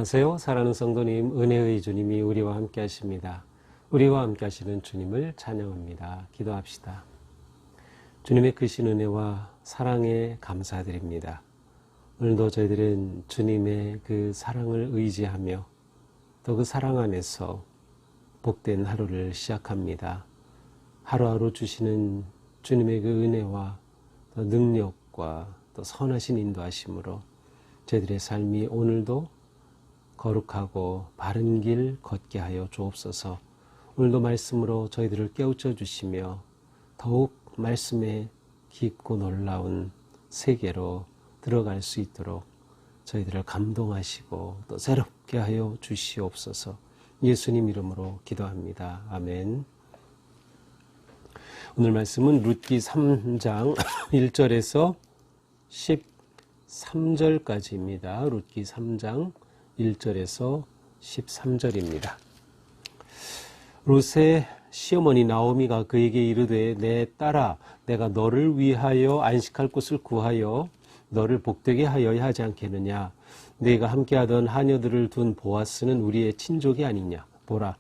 안녕하세요. 사랑하는 성도님, 은혜의 주님이 우리와 함께 하십니다. 우리와 함께 하시는 주님을 찬양합니다. 기도합시다. 주님의 크신 은혜와 사랑에 감사드립니다. 오늘도 저희들은 주님의 그 사랑을 의지하며 또 그 사랑 안에서 복된 하루를 시작합니다. 하루하루 주시는 주님의 그 은혜와 또 능력과 또 선하신 인도하심으로 저희들의 삶이 오늘도 거룩하고 바른 길 걷게 하여 주옵소서. 오늘도 말씀으로 저희들을 깨우쳐 주시며 더욱 말씀의 깊고 놀라운 세계로 들어갈 수 있도록 저희들을 감동하시고 또 새롭게 하여 주시옵소서. 예수님 이름으로 기도합니다. 아멘. 오늘 말씀은 룻기 3장 1절에서 13절까지입니다. 룻기 3장 1절에서 13절입니다. 룻의 시어머니 나오미가 그에게 이르되 내 딸아 내가 너를 위하여 안식할 곳을 구하여 너를 복되게 하여야 하지 않겠느냐. 네가 함께하던 하녀들을 둔 보아스는 우리의 친족이 아니냐. 보라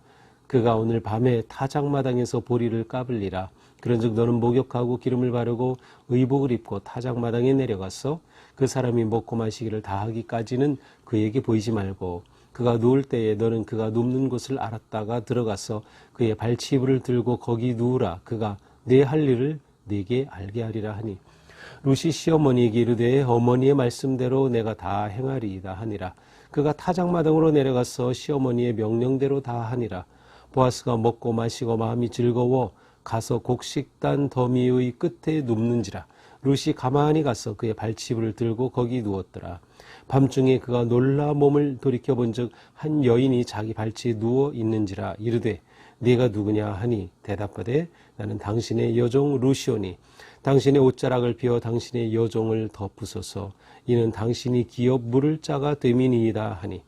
그가 오늘 밤에 타작마당에서 보리를 까불리라. 그런즉 너는 목욕하고 기름을 바르고 의복을 입고 타작마당에 내려가서 그 사람이 먹고 마시기를 다하기까지는 그에게 보이지 말고 그가 누울 때에 너는 그가 눕는 곳을 알았다가 들어가서 그의 발치부를 들고 거기 누우라. 그가 내 할 일을 네게 알게 하리라 하니 룻이 시어머니에게 이르되 어머니의 말씀대로 내가 다 행하리이다 하니라. 그가 타작마당으로 내려가서 시어머니의 명령대로 다 하니라. 보아스가 먹고 마시고 마음이 즐거워 가서 곡식단 더미의 끝에 눕는지라. 룻이 가만히 가서 그의 발치부를 들고 거기 누웠더라. 밤중에 그가 놀라 몸을 돌이켜본 즉 한 여인이 자기 발치에 누워 있는지라. 이르되 네가 누구냐 하니 대답하되 나는 당신의 여종 룻이오니 당신의 옷자락을 비워 당신의 여종을 덮으소서. 이는 당신이 기업 물을 자가 됨이니이다 하니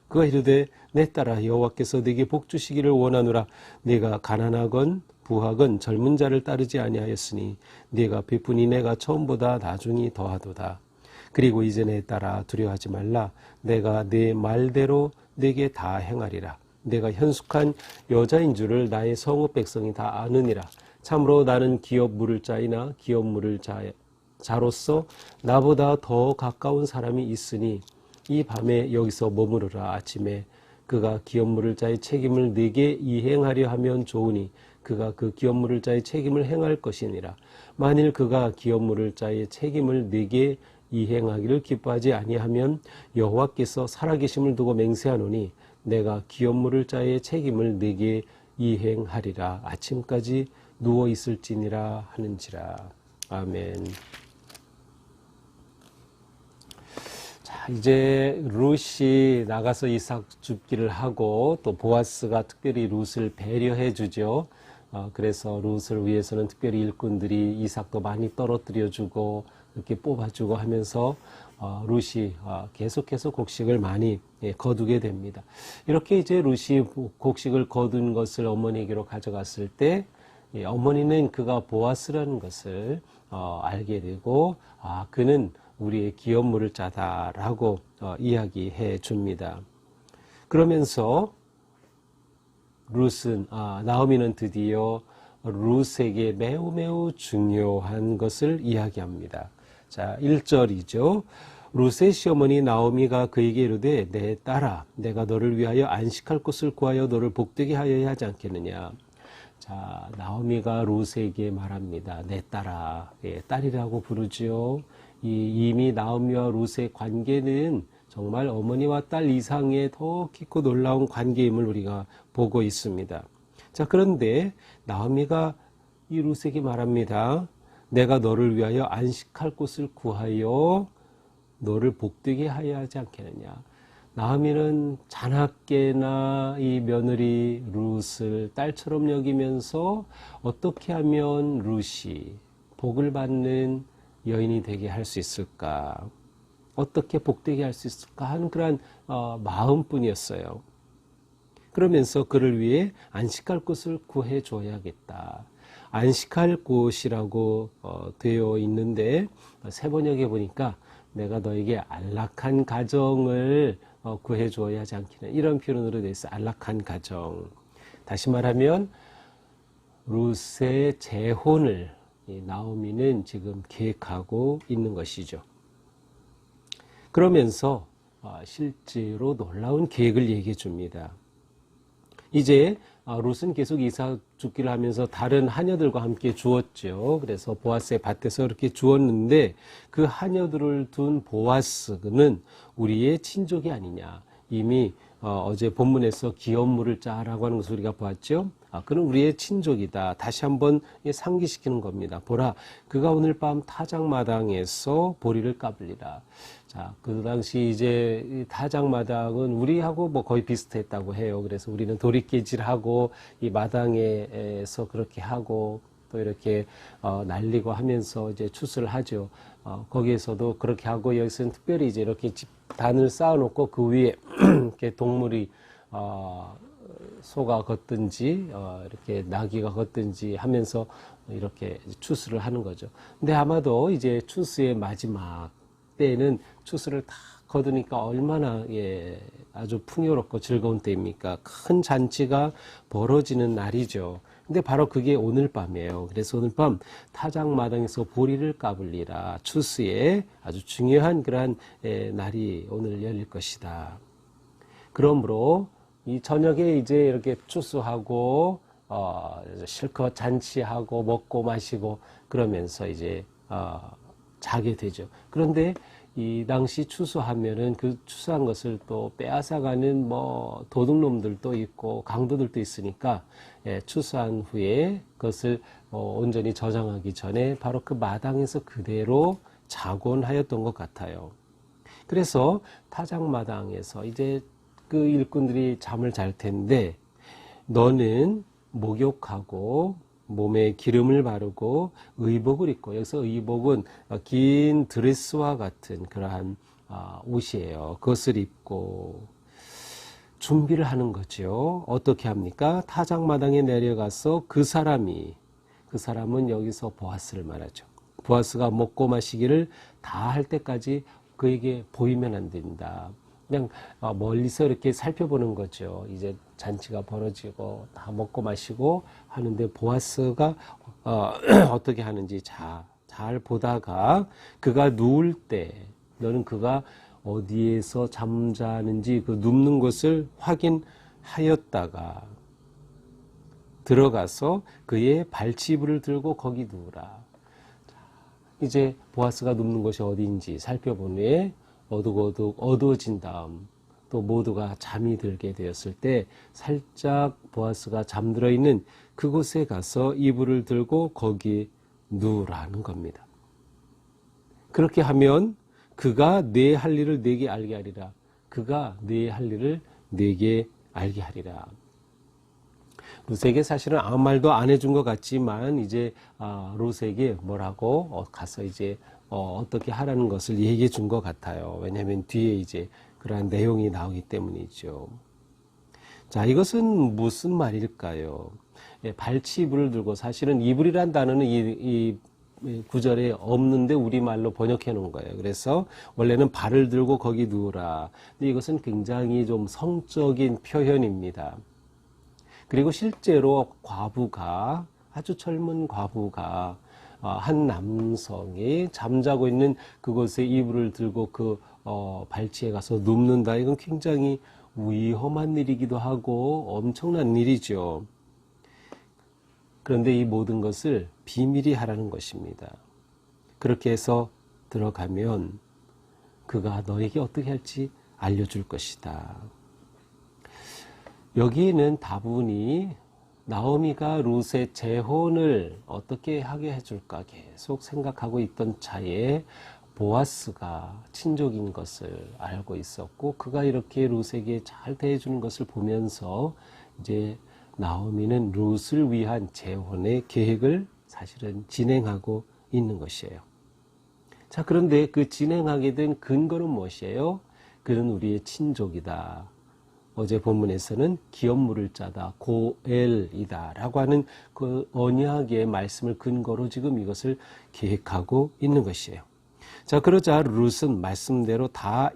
그가 이르되 내 딸아 여호와께서 네게 복 주시기를 원하노라. 네가 가난하건 부하건 젊은 자를 따르지 아니하였으니 네가 베푸니 내가 처음보다 나중이 더하도다. 그리고 이제 내 딸아 두려워하지 말라. 내가 네 말대로 네게 다 행하리라. 내가 현숙한 여자인 줄을 나의 성읍 백성이 다 아느니라. 참으로 나는 기업 물을 자이나 기업 물을 자로서 나보다 더 가까운 사람이 있으니 이 밤에 여기서 머무르라. 아침에 그가 기업 물을 자의 책임을 네게 이행하려 하면 좋으니 그가 그 기업 물을 자의 책임을 행할 것이니라. 만일 그가 기업 물을 자의 책임을 네게 이행하기를 기뻐하지 아니하면 여호와께서 살아계심을 두고 맹세하노니 내가 기업 물을 자의 책임을 네게 이행하리라. 아침까지 누워 있을지니라 하는지라. 아멘. 자, 이제 룻이 나가서 이삭 줍기를 하고 또 보아스가 특별히 룻을 배려해 주죠. 그래서 룻을 위해서는 특별히 일꾼들이 이삭도 많이 떨어뜨려 주고 이렇게 뽑아주고 하면서 룻이 계속해서 곡식을 많이 거두게 됩니다. 이렇게 이제 룻이 곡식을 거둔 것을 어머니에게로 가져갔을 때 어머니는 그가 보아스라는 것을 알게 되고 그는 우리의 기업 물을 자다라고 이야기해 줍니다. 그러면서 나오미는 드디어 룻에게 매우 중요한 것을 이야기합니다. 자, 1절이죠. 룻의 시어머니 나오미가 그에게 이르되 내 딸아 내가 너를 위하여 안식할 곳을 구하여 너를 복되게 하여야 하지 않겠느냐. 자, 나오미가 룻에게 말합니다. 내 딸아, 딸이라고 부르죠. 이미 나오미와 룻의 관계는 정말 어머니와 딸 이상의 더 깊고 놀라운 관계임을 우리가 보고 있습니다. 자, 그런데 나오미가 이 룻에게 말합니다. 내가 너를 위하여 안식할 곳을 구하여 너를 복되게 하여야 하지 않겠느냐. 나오미는 자나깨나 이 며느리 룻을 딸처럼 여기면서 어떻게 하면 룻이 복을 받는 여인이 되게 할 수 있을까? 어떻게 복되게 할 수 있을까 하는 그런 마음뿐이었어요. 그러면서 그를 위해 안식할 곳을 구해줘야겠다. 안식할 곳이라고 되어 있는데 세 번역에 보니까 내가 너에게 안락한 가정을 구해 주어야 하지 않겠느냐. 이런 표현으로 되어 있어. 안락한 가정. 다시 말하면 룻의 재혼을 이 나오미는 지금 계획하고 있는 것이죠. 그러면서 실제로 놀라운 계획을 얘기해 줍니다. 이제 룻은 계속 이삭 죽기를 하면서 다른 하녀들과 함께 주었죠. 그래서 보아스의 밭에서 이렇게 주었는데 그 하녀들을 둔 보아스는 우리의 친족이 아니냐. 이미 어제 본문에서 기업물을 짜라고 하는 것을 우리가 보았죠. 그는 우리의 친족이다. 다시 한번 상기시키는 겁니다. 보라, 그가 오늘 밤 타작마당에서 보리를 까불리라. 자, 그 당시 이제 이 타작마당은 우리하고 뭐 거의 비슷했다고 해요. 그래서 우리는 도리깨질하고 이 마당에서 그렇게 하고 또 이렇게 날리고 하면서 이제 추수를 하죠. 거기에서도 그렇게 하고 여기서는 특별히 이제 이렇게 집단을 쌓아놓고 그 위에 이렇게 동물이 소가 걷든지 이렇게 나귀가 걷든지 하면서 이렇게 추수를 하는 거죠. 근데 아마도 이제 추수의 마지막 때는 추수를 다 거두니까 얼마나 아주 풍요롭고 즐거운 때입니까? 큰 잔치가 벌어지는 날이죠. 근데 바로 그게 오늘 밤이에요. 그래서 오늘 밤 타작마당에서 보리를 까불리라. 추수의 아주 중요한 그러한 날이 오늘 열릴 것이다. 그러므로 이 저녁에 이제 이렇게 추수하고 실컷 잔치하고 먹고 마시고 그러면서 이제 자게 되죠. 그런데 이 당시 추수하면은 그 추수한 것을 또 빼앗아가는 뭐 도둑놈들도 있고 강도들도 있으니까 추수한 후에 그것을 온전히 저장하기 전에 바로 그 마당에서 그대로 자곤 하였던 것 같아요. 그래서 타작마당에서 이제 그 일꾼들이 잠을 잘 텐데 너는 목욕하고 몸에 기름을 바르고 의복을 입고, 여기서 의복은 긴 드레스와 같은 그러한 옷이에요. 그것을 입고 준비를 하는 거죠. 어떻게 합니까? 타작마당에 내려가서 그 사람은 여기서 보아스를 말하죠. 보아스가 먹고 마시기를 다 할 때까지 그에게 보이면 안 된다. 그냥 멀리서 이렇게 살펴보는 거죠. 이제 잔치가 벌어지고 다 먹고 마시고 하는데 보아스가 어떻게 하는지 잘 보다가 그가 누울 때 너는 그가 어디에서 잠자는지 그 눕는 곳을 확인하였다가 들어가서 그의 발치부를 들고 거기 누우라. 이제 보아스가 눕는 곳이 어디인지 살펴본 후에 어둑어둑 어두워진 다음 또 모두가 잠이 들게 되었을 때 살짝 보아스가 잠들어 있는 그곳에 가서 이불을 들고 거기 누우라는 겁니다. 그렇게 하면 그가 내 할 일을 내게 알게 하리라. 그가 내 할 일을 내게 알게 하리라. 룻에게 사실은 아무 말도 안 해준 것 같지만 이제 룻에게 뭐라고 가서 이제 어떻게 하라는 것을 얘기해 준 것 같아요. 왜냐하면 뒤에 이제 그러한 내용이 나오기 때문이죠. 자, 이것은 무슨 말일까요? 발치이불을 들고, 사실은 이불이란 단어는 이 구절에 없는데 우리말로 번역해 놓은 거예요. 그래서 원래는 발을 들고 거기 누우라. 근데 이것은 굉장히 좀 성적인 표현입니다. 그리고 실제로 과부가, 아주 젊은 과부가 한 남성이 잠자고 있는 그곳에 이불을 들고 그 발치에 가서 눕는다. 이건 굉장히 위험한 일이기도 하고 엄청난 일이죠. 그런데 이 모든 것을 비밀히 하라는 것입니다. 그렇게 해서 들어가면 그가 너에게 어떻게 할지 알려줄 것이다. 여기에는 다분히 나오미가 룻의 재혼을 어떻게 하게 해줄까 계속 생각하고 있던 차에 보아스가 친족인 것을 알고 있었고 그가 이렇게 룻에게 잘 대해주는 것을 보면서 이제 나오미는 룻을 위한 재혼의 계획을 사실은 진행하고 있는 것이에요. 자, 그런데 그 진행하게 된 근거는 무엇이에요? 그는 우리의 친족이다. 어제 본문에서는 기업물을 짜다, 고엘이다 라고 하는 그 언약의 말씀을 근거로 지금 이것을 계획하고 있는 것이에요. 자, 그러자 룻은 말씀대로 다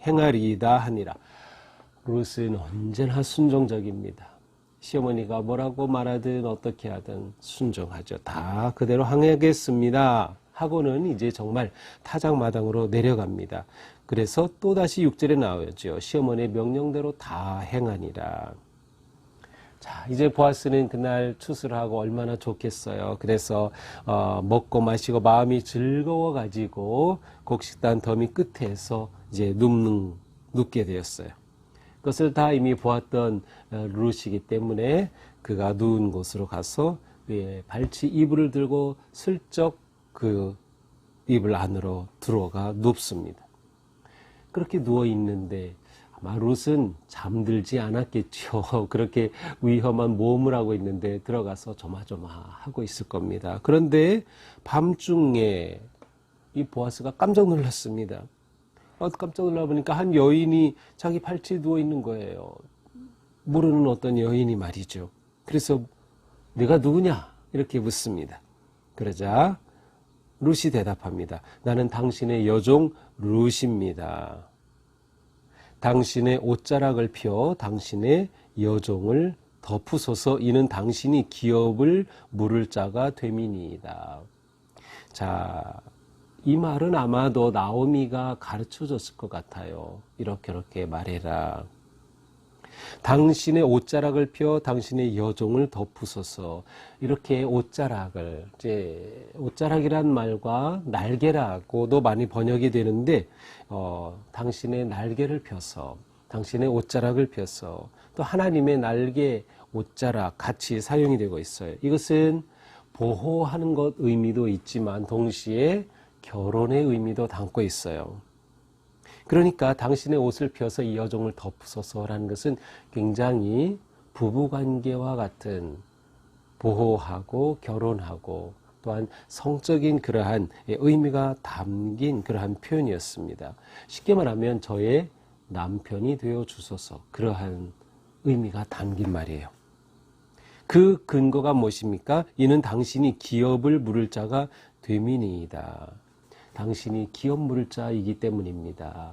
행하리이다 하니라. 룻은 언제나 순종적입니다. 시어머니가 뭐라고 말하든 어떻게 하든 순종하죠. 다 그대로 행하겠습니다 하고는 이제 정말 타작마당으로 내려갑니다. 그래서 또다시 6절에 나오죠. 시어머니의 명령대로 다 행하니라. 자, 이제 보아스는 그날 추수하고 얼마나 좋겠어요. 그래서 먹고 마시고 마음이 즐거워 가지고 곡식단 더미 끝에서 이제 눕게 되었어요. 그것을 다 이미 보았던 룻이기 때문에 그가 누운 곳으로 가서 발치 이불을 들고 슬쩍 그 이불 안으로 들어가 눕습니다. 그렇게 누워 있는데 아마 룻은 잠들지 않았겠죠. 그렇게 위험한 모험을 하고 있는데 들어가서 조마조마하고 있을 겁니다. 그런데 밤중에 이 보아스가 깜짝 놀랐습니다. 깜짝 놀라보니까 한 여인이 자기 발치에 누워 있는 거예요. 모르는 어떤 여인이 말이죠. 그래서 네가 누구냐? 이렇게 묻습니다. 그러자 룻이 대답합니다. 나는 당신의 여종 룻입니다. 당신의 옷자락을 펴 당신의 여종을 덮으소서. 이는 당신이 기업을 물을 자가 됨이니이다. 자, 이 말은 아마도 나오미가 가르쳐줬을 것 같아요. 이렇게 말해라. 당신의 옷자락을 펴 당신의 여종을 덮으소서. 이렇게 옷자락을, 이제 옷자락이란 말과 날개라고도 많이 번역이 되는데 당신의 날개를 펴서, 당신의 옷자락을 펴서, 또 하나님의 날개, 옷자락 같이 사용이 되고 있어요. 이것은 보호하는 것 의미도 있지만 동시에 결혼의 의미도 담고 있어요. 그러니까 당신의 옷을 펴서 이 여종을 덮으소서라는 것은 굉장히 부부관계와 같은 보호하고 결혼하고 또한 성적인 그러한 의미가 담긴 그러한 표현이었습니다. 쉽게 말하면 저의 남편이 되어 주소서, 그러한 의미가 담긴 말이에요. 그 근거가 무엇입니까? 이는 당신이 기업을 물을 자가 됨이니이다. 당신이 기업 물을 자이기 때문입니다.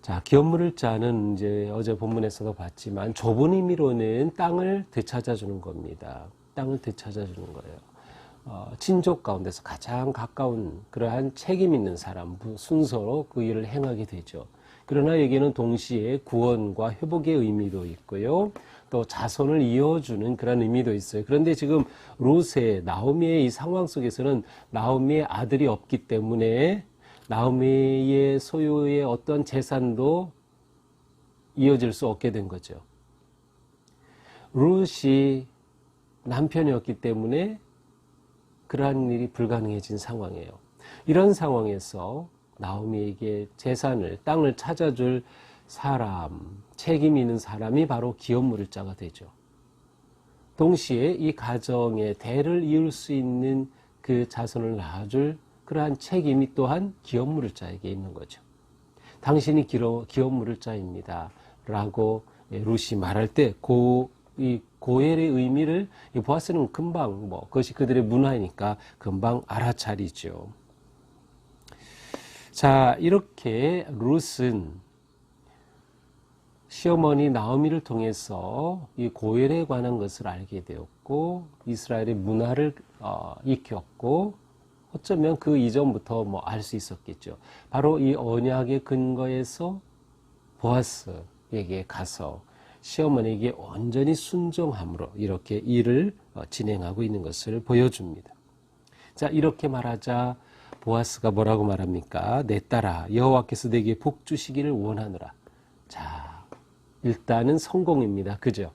자, 기업 물을 자는 이제 어제 본문에서도 봤지만 좁은 의미로는 땅을 되찾아 주는 겁니다. 땅을 되찾아 주는 거예요. 친족 가운데서 가장 가까운 그러한 책임 있는 사람, 순서로 그 일을 행하게 되죠. 그러나 여기는 동시에 구원과 회복의 의미도 있고요. 또 자손을 이어주는 그런 의미도 있어요. 그런데 지금 룻의, 나오미의 이 상황 속에서는 나오미의 아들이 없기 때문에 나오미의 소유의 어떤 재산도 이어질 수 없게 된 거죠. 룻이 남편이 없기 때문에 그러한 일이 불가능해진 상황이에요. 이런 상황에서 나오미에게 재산을, 땅을 찾아줄 사람, 책임 있는 사람이 바로 기업 물을 자가 되죠. 동시에 이 가정의 대를 이을 수 있는 그 자손을 낳아줄 그러한 책임이 또한 기업 물을 자에게 있는 거죠. 당신이 기업 물을 자입니다. 라고 룻이 말할 때 이 고엘의 의미를 보아스는 금방 그것이 그들의 문화이니까 금방 알아차리죠. 자, 이렇게 룻은 시어머니 나오미를 통해서 이 고엘에 관한 것을 알게 되었고 이스라엘의 문화를 익혔고 어쩌면 그 이전부터 알 수 있었겠죠. 바로 이 언약의 근거에서 보아스에게 가서 시어머니에게 온전히 순종함으로 이렇게 일을 진행하고 있는 것을 보여줍니다. 자, 이렇게 말하자 보아스가 뭐라고 말합니까? 내 딸아, 여호와께서 내게 복 주시기를 원하노라. 자, 일단은 성공입니다. 그죠?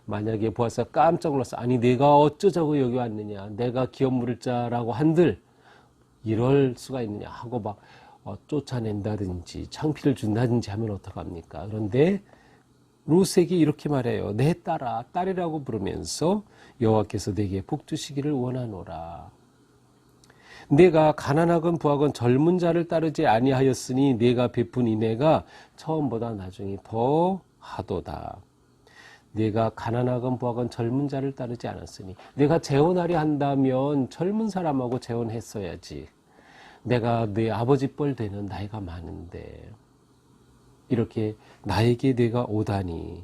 만약에 보아스가 깜짝 놀라서 아니 내가 어쩌자고 여기 왔느냐, 내가 기업 물을 자라고 한들 이럴 수가 있느냐 하고 막 쫓아낸다든지 창피를 준다든지 하면 어떡합니까? 그런데 룻에게 이렇게 말해요. 내 딸아, 딸이라고 부르면서 여호와께서 내게 복 주시기를 원하노라. 내가 가난하건 부하건 젊은 자를 따르지 아니하였으니 내가 베푼 인애가 처음보다 나중에 더 하도다. 내가 가난하건 부하건 젊은 자를 따르지 않았으니 내가 재혼하려 한다면 젊은 사람하고 재혼했어야지. 내가 내 아버지 뻘 되는 나이가 많은데 이렇게 나에게 내가 오다니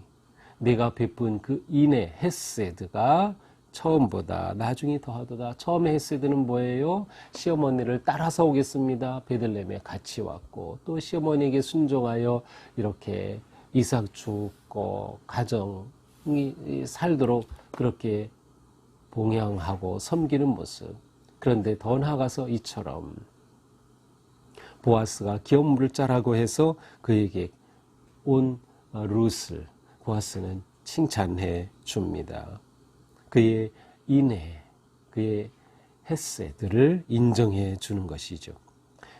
내가 베푼 그 인의 헤세드가 처음보다 나중에 더하도다. 처음에 헤세드는 뭐예요? 시어머니를 따라서 오겠습니다. 베들레헴에 같이 왔고 또 시어머니에게 순종하여 이렇게 이삭 죽고 가정이 살도록 그렇게 봉양하고 섬기는 모습. 그런데 더 나아가서 이처럼 보아스가 기업물을 짜라고 해서 그에게 온 룻을 보아스는 칭찬해 줍니다. 그의 인애, 그의 헤세드를 인정해 주는 것이죠.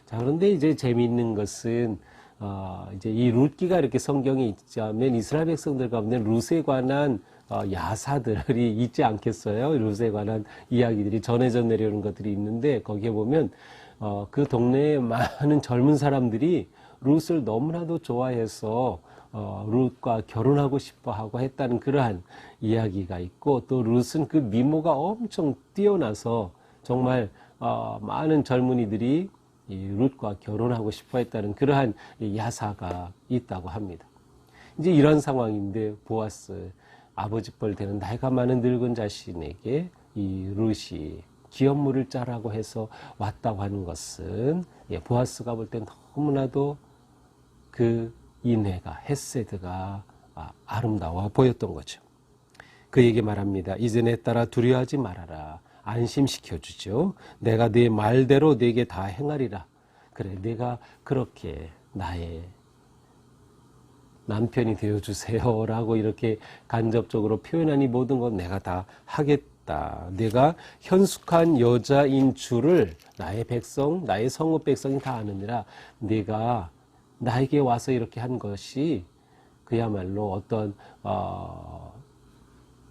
자, 그런데 이제 재미있는 것은 이제 이 룻기가 이렇게 성경에 있자면 이스라엘 백성들 가운데 룻에 관한 야사들이 있지 않겠어요? 룻에 관한 이야기들이 전해져 내려오는 것들이 있는데 거기에 보면 그 동네에 많은 젊은 사람들이 룻을 너무나도 좋아해서 룻과 결혼하고 싶어 하고 했다는 그러한 이야기가 있고 또 룻은 그 미모가 엄청 뛰어나서 정말 많은 젊은이들이 이 룻과 결혼하고 싶어 했다는 그러한 야사가 있다고 합니다. 이제 이런 상황인데 보아스 아버지 뻘 되는 나이가 많은 늙은 자신에게 이 룻이 기업물을 짜라고 해서 왔다고 하는 것은 보아스가 볼 땐 너무나도 그 인애가 헤세드가 아름다워 보였던 거죠. 그에게 말합니다. 이제 내 따라 두려워하지 말아라. 안심시켜주죠. 내가 네 말대로 네게 다 행하리라. 그래, 내가 그렇게 나의 남편이 되어주세요 라고 이렇게 간접적으로 표현한 이 모든 건 내가 다 하겠다. 내가 현숙한 여자인 줄을 나의 백성, 나의 성읍 백성이 다 아느니라. 내가 나에게 와서 이렇게 한 것이 그야말로 어떤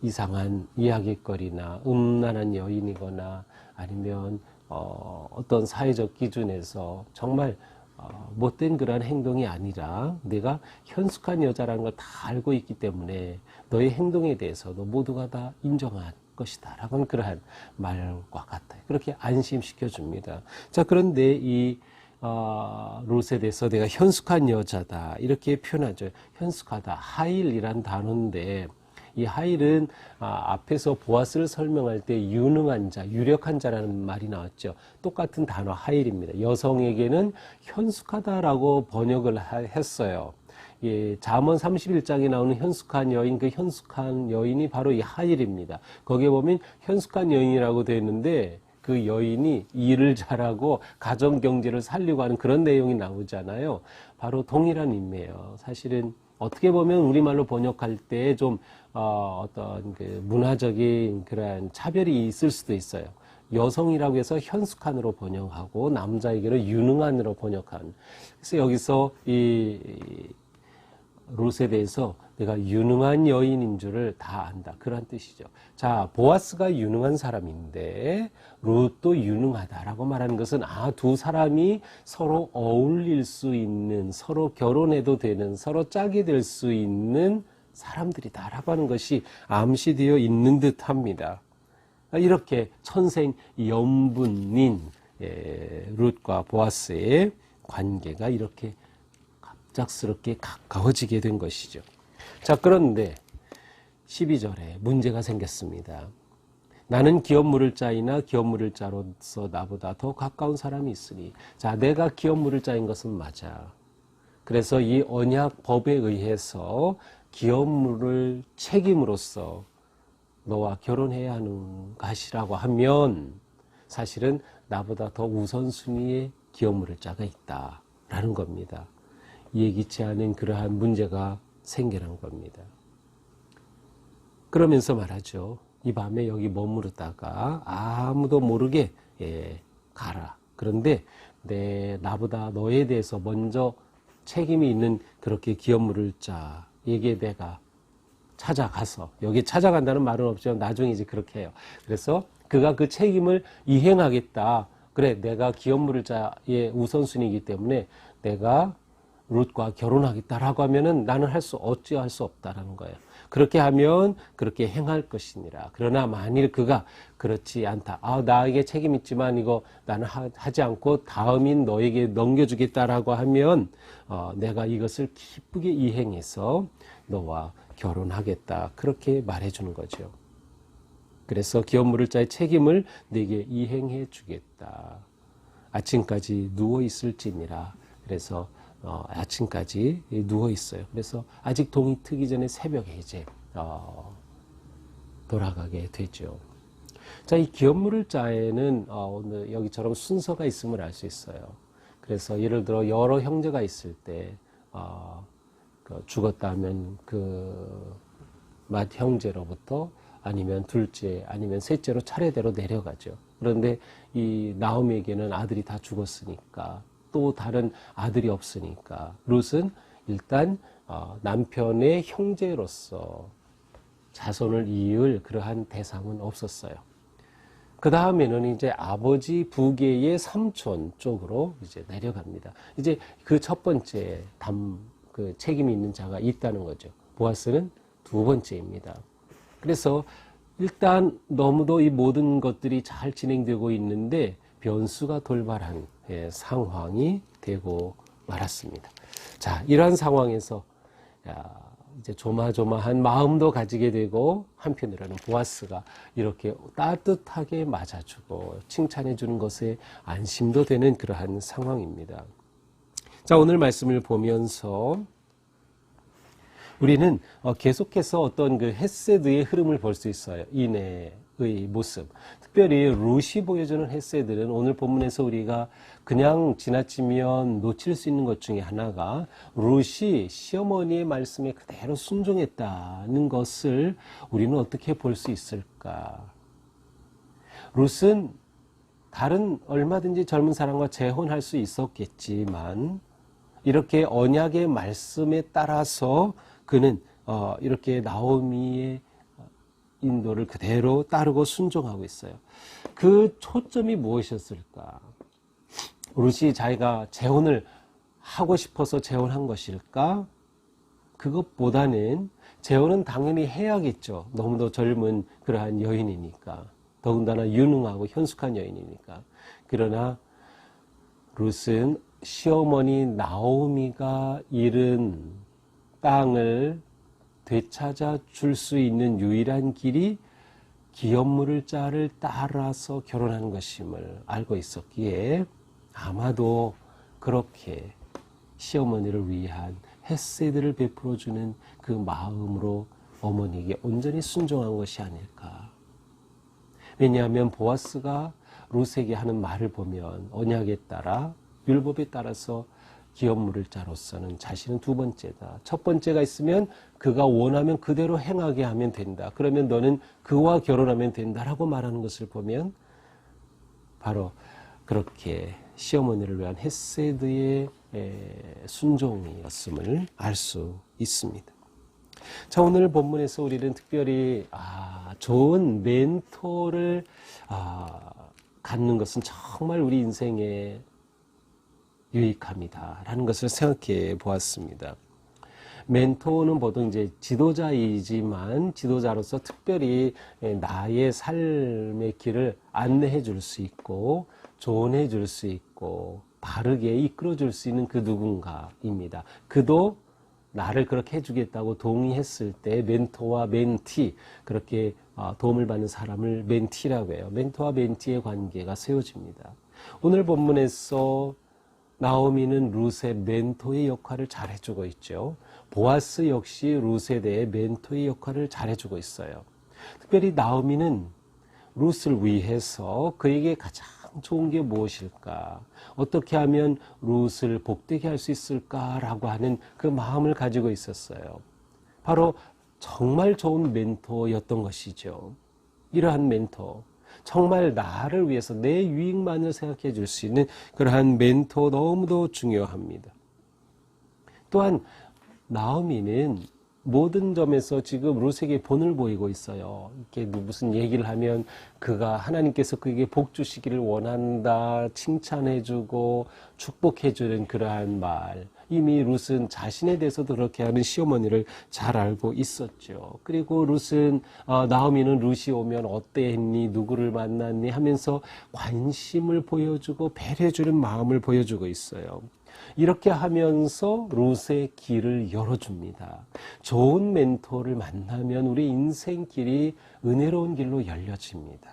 이상한 이야기거리나 음란한 여인이거나 아니면 어떤 사회적 기준에서 정말 못된 그러한 행동이 아니라 내가 현숙한 여자라는 걸 다 알고 있기 때문에 너의 행동에 대해서도 모두가 다 인정한 것이다 라고 하는 그러한 말과 같아요. 그렇게 안심시켜 줍니다. 자, 그런데 이 룻에 대해서 내가 현숙한 여자다 이렇게 표현하죠. 현숙하다, 하일이란 단어인데 이 하일은 앞에서 보아스를 설명할 때 유능한 자, 유력한 자라는 말이 나왔죠. 똑같은 단어 하일입니다. 여성에게는 현숙하다라고 번역을 했어요. 잠언 31장에 나오는 현숙한 여인, 그 현숙한 여인이 바로 이 하일입니다. 거기에 보면 현숙한 여인이라고 되어 있는데 그 여인이 일을 잘하고 가정 경제를 살리고 하는 그런 내용이 나오잖아요. 바로 동일한 의미예요. 사실은 어떻게 보면 우리말로 번역할 때 좀 어떤 그 문화적인 그런 차별이 있을 수도 있어요. 여성이라고 해서 현숙한으로 번역하고 남자에게는 유능한으로 번역한. 그래서 여기서 이 룻에 대해서 내가 유능한 여인인 줄을 다 안다. 그런 뜻이죠. 자, 보아스가 유능한 사람인데 룻도 유능하다라고 말하는 것은 두 사람이 서로 어울릴 수 있는, 서로 결혼해도 되는, 서로 짝이 될 수 있는 사람들이다라고 하는 것이 암시되어 있는 듯합니다. 이렇게 천생연분인 룻과 보아스의 관계가 이렇게 갑작스럽게 가까워지게 된 것이죠. 자, 그런데 12절에 문제가 생겼습니다. 나는 기업물을 짜이나 기업물을 짜로서 나보다 더 가까운 사람이 있으니. 자, 내가 기업물을 짜인 것은 맞아. 그래서 이 언약 법에 의해서 기업물을 책임으로써 너와 결혼해야 하는 것이라고 하면 사실은 나보다 더 우선순위의 기업물을 짜가 있다라는 겁니다. 예기치 않은 그러한 문제가 생겨난 겁니다. 그러면서 말하죠. 이 밤에 여기 머무르다가 아무도 모르게 가라. 그런데 나보다 너에 대해서 먼저 책임이 있는 그렇게 기업물을 짜. 이게 내가 찾아가서, 여기 찾아간다는 말은 없지만 나중에 이제 그렇게 해요. 그래서 그가 그 책임을 이행하겠다. 그래, 내가 기업물을 짜의 우선순위이기 때문에 내가 룻과 결혼하겠다라고 하면은 나는 어찌할 수 없다라는 거예요. 그렇게 하면 그렇게 행할 것이니라. 그러나 만일 그가 그렇지 않다. 나에게 책임 있지만 이거 나는 하지 않고 다음인 너에게 넘겨주겠다라고 하면 내가 이것을 기쁘게 이행해서 너와 결혼하겠다. 그렇게 말해주는 거죠. 그래서 기업 물을 자의 책임을 내게 이행해 주겠다. 아침까지 누워 있을지니라. 그래서 아침까지 누워 있어요. 그래서 아직 동이 트기 전에 새벽에 이제 돌아가게 되죠. 자, 이 기업 물을 자에는 오늘 여기처럼 순서가 있음을 알 수 있어요. 그래서 예를 들어 여러 형제가 있을 때 죽었다 하면 그 맏 형제로부터 아니면 둘째 아니면 셋째로 차례대로 내려가죠. 그런데 이 나오미에게는 아들이 다 죽었으니까 또 다른 아들이 없으니까 룻은 일단 남편의 형제로서 자손을 이을 그러한 대상은 없었어요. 그 다음에는 이제 아버지 부계의 삼촌 쪽으로 이제 내려갑니다. 이제 그 첫 번째 그 책임이 있는 자가 있다는 거죠. 보아스는 두 번째입니다. 그래서 일단 너무도 이 모든 것들이 잘 진행되고 있는데 변수가 돌발한 상황이 되고 말았습니다. 자, 이러한 상황에서 이제 조마조마한 마음도 가지게 되고 한편으로는 보아스가 이렇게 따뜻하게 맞아주고 칭찬해 주는 것에 안심도 되는 그러한 상황입니다. 자, 오늘 말씀을 보면서 우리는 계속해서 어떤 그 헤세드의 흐름을 볼 수 있어요. 인애의 모습. 특별히 룻이 보여주는 헤세드는 오늘 본문에서 우리가 그냥 지나치면 놓칠 수 있는 것 중에 하나가 룻이 시어머니의 말씀에 그대로 순종했다는 것을 우리는 어떻게 볼 수 있을까? 룻은 다른 얼마든지 젊은 사람과 재혼할 수 있었겠지만 이렇게 언약의 말씀에 따라서 그는 이렇게 나오미의 인도를 그대로 따르고 순종하고 있어요. 그 초점이 무엇이었을까? 룻이 자기가 재혼을 하고 싶어서 재혼한 것일까? 그것보다는 재혼은 당연히 해야겠죠. 너무도 젊은 그러한 여인이니까. 더군다나 유능하고 현숙한 여인이니까. 그러나 룻은 시어머니 나오미가 잃은 땅을 되찾아 줄 수 있는 유일한 길이 기업 물을 자를 따라서 결혼하는 것임을 알고 있었기에 아마도 그렇게 시어머니를 위한 헤세드를 베풀어주는 그 마음으로 어머니에게 온전히 순종한 것이 아닐까. 왜냐하면 보아스가 룻에게 하는 말을 보면 언약에 따라 율법에 따라서 기업 물을 자로서는 자신은 두 번째다. 첫 번째가 있으면 그가 원하면 그대로 행하게 하면 된다. 그러면 너는 그와 결혼하면 된다라고 말하는 것을 보면 바로 그렇게 시어머니를 위한 헤세드의 순종이었음을 알 수 있습니다. 자, 오늘 본문에서 우리는 특별히 좋은 멘토를 갖는 것은 정말 우리 인생에 유익합니다. 라는 것을 생각해 보았습니다. 멘토는 보통 이제 지도자이지만 지도자로서 특별히 나의 삶의 길을 안내해 줄 수 있고 조언해 줄 수 있고 바르게 이끌어 줄 수 있는 그 누군가입니다. 그도 나를 그렇게 해주겠다고 동의했을 때 멘토와 멘티, 그렇게 도움을 받는 사람을 멘티라고 해요. 멘토와 멘티의 관계가 세워집니다. 오늘 본문에서 나오미는 룻의 멘토의 역할을 잘해주고 있죠. 보아스 역시 룻에 대해 멘토의 역할을 잘해주고 있어요. 특별히 나오미는 룻을 위해서 그에게 가장 좋은 게 무엇일까? 어떻게 하면 룻을 복되게 할 수 있을까라고 하는 그 마음을 가지고 있었어요. 바로 정말 좋은 멘토였던 것이죠. 이러한 멘토. 정말 나를 위해서 내 유익만을 생각해 줄 수 있는 그러한 멘토 너무도 중요합니다. 또한 나오미는 모든 점에서 지금 룻에게 본을 보이고 있어요. 이렇게 무슨 얘기를 하면 그가 하나님께서 그에게 복 주시기를 원한다, 칭찬해 주고 축복해 주는 그러한 말, 이미 룻은 자신에 대해서도 그렇게 하는 시어머니를 잘 알고 있었죠. 그리고 룻은 나오미는 룻이 오면 어때 했니, 누구를 만났니 하면서 관심을 보여주고 배려해주는 마음을 보여주고 있어요. 이렇게 하면서 룻의 길을 열어줍니다. 좋은 멘토를 만나면 우리 인생길이 은혜로운 길로 열려집니다.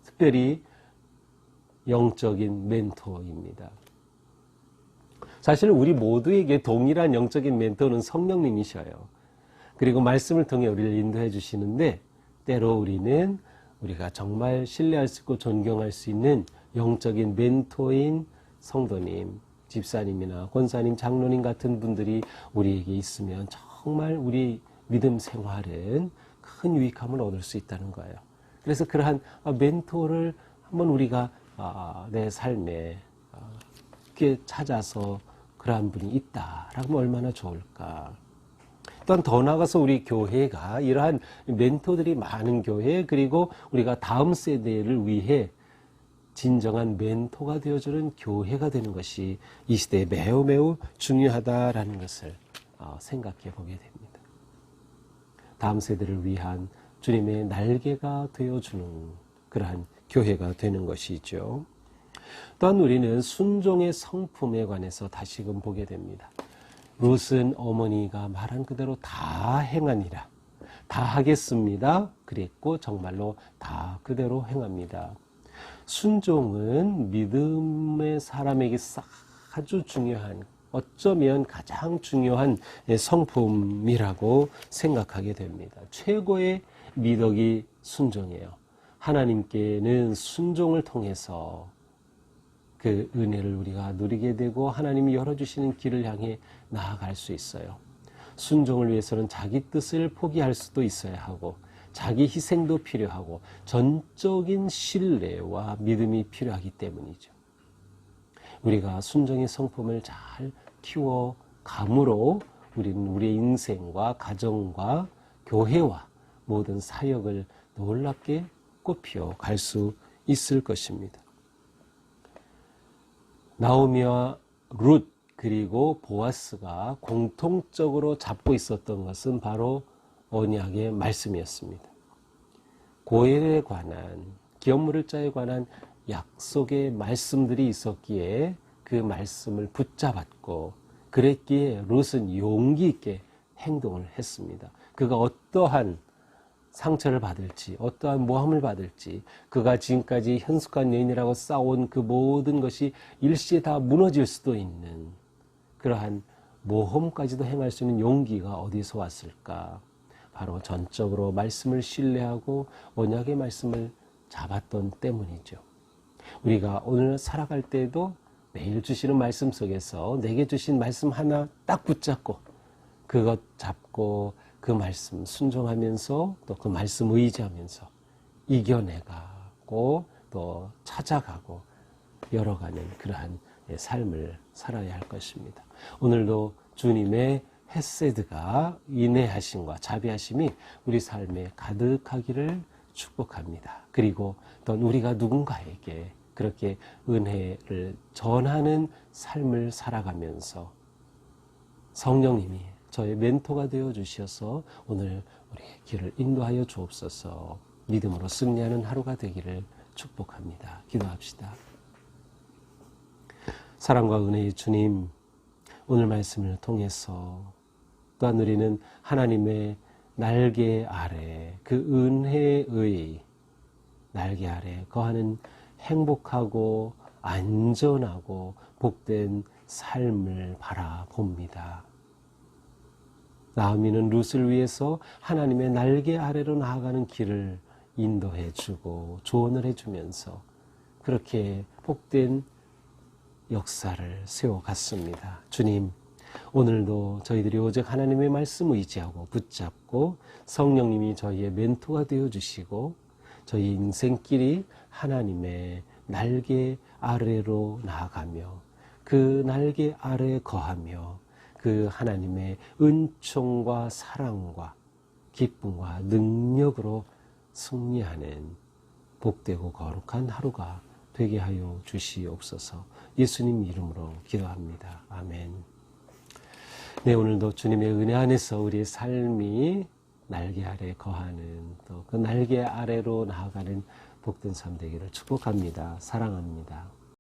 특별히 영적인 멘토입니다. 사실 우리 모두에게 동일한 영적인 멘토는 성령님이셔요. 그리고 말씀을 통해 우리를 인도해 주시는데, 때로 우리가 정말 신뢰할 수 있고 존경할 수 있는 영적인 멘토인 성도님, 집사님이나 권사님, 장로님 같은 분들이 우리에게 있으면 정말 우리 믿음 생활은 큰 유익함을 얻을 수 있다는 거예요. 그래서 그러한 멘토를 한번 우리가 내 삶에 이렇게 찾아서 그러한 분이 있다라고 하면 얼마나 좋을까. 또한 더 나아가서 우리 교회가 이러한 멘토들이 많은 교회, 그리고 우리가 다음 세대를 위해 진정한 멘토가 되어주는 교회가 되는 것이 이 시대에 매우 매우 중요하다라는 것을 생각해 보게 됩니다. 다음 세대를 위한 주님의 날개가 되어주는 그러한 교회가 되는 것이죠. 또한 우리는 순종의 성품에 관해서 다시금 보게 됩니다. 룻은 어머니가 말한 그대로 다 행하니라. 다 하겠습니다. 그랬고 정말로 다 그대로 행합니다. 순종은 믿음의 사람에게 아주 중요한, 어쩌면 가장 중요한 성품이라고 생각하게 됩니다. 최고의 미덕이 순종이에요. 하나님께는 순종을 통해서 그 은혜를 우리가 누리게 되고 하나님이 열어주시는 길을 향해 나아갈 수 있어요. 순종을 위해서는 자기 뜻을 포기할 수도 있어야 하고, 자기 희생도 필요하고, 전적인 신뢰와 믿음이 필요하기 때문이죠. 우리가 순종의 성품을 잘 키워감으로 우리는 우리의 인생과 가정과 교회와 모든 사역을 놀랍게 꽃피워 갈 수 있을 것입니다. 나오미와 룻 그리고 보아스가 공통적으로 잡고 있었던 것은 바로 언약의 말씀이었습니다. 고엘에 관한, 기업물을 자에 관한 약속의 말씀들이 있었기에 그 말씀을 붙잡았고, 그랬기에 룻은 용기 있게 행동을 했습니다. 그가 어떠한 상처를 받을지, 어떠한 모함을 받을지, 그가 지금까지 현숙한 여인이라고 쌓아온 그 모든 것이 일시에 다 무너질 수도 있는 그러한 모험까지도 행할 수 있는 용기가 어디서 왔을까? 바로 전적으로 말씀을 신뢰하고 언약의 말씀을 잡았던 때문이죠. 우리가 오늘 살아갈 때에도 매일 주시는 말씀 속에서 내게 주신 말씀 하나 딱 붙잡고 그것 잡고 그 말씀 순종하면서 또 그 말씀 의지하면서 이겨내가고 또 찾아가고 열어가는 그러한 삶을 살아야 할 것입니다. 오늘도 주님의 헤세드가 인내하심과 자비하심이 우리 삶에 가득하기를 축복합니다. 그리고 또 우리가 누군가에게 그렇게 은혜를 전하는 삶을 살아가면서 성령님이 저의 멘토가 되어 주셔서 오늘 우리의 길을 인도하여 주옵소서. 믿음으로 승리하는 하루가 되기를 축복합니다. 기도합시다. 사랑과 은혜의 주님, 오늘 말씀을 통해서 또한 우리는 하나님의 날개 아래, 그 은혜의 날개 아래 거하는 행복하고 안전하고 복된 삶을 바라봅니다. 나오미는 룻을 위해서 하나님의 날개 아래로 나아가는 길을 인도해 주고 조언을 해주면서 그렇게 복된 역사를 세워갔습니다. 주님, 오늘도 저희들이 오직 하나님의 말씀 의지하고 붙잡고 성령님이 저희의 멘토가 되어주시고 저희 인생길이 하나님의 날개 아래로 나아가며 그 날개 아래에 거하며 그 하나님의 은총과 사랑과 기쁨과 능력으로 승리하는 복되고 거룩한 하루가 되게 하여 주시옵소서. 예수님 이름으로 기도합니다. 아멘. 네, 오늘도 주님의 은혜 안에서 우리의 삶이 날개 아래 거하는 또 그 날개 아래로 나아가는 복된 삶 되기를 축복합니다. 사랑합니다.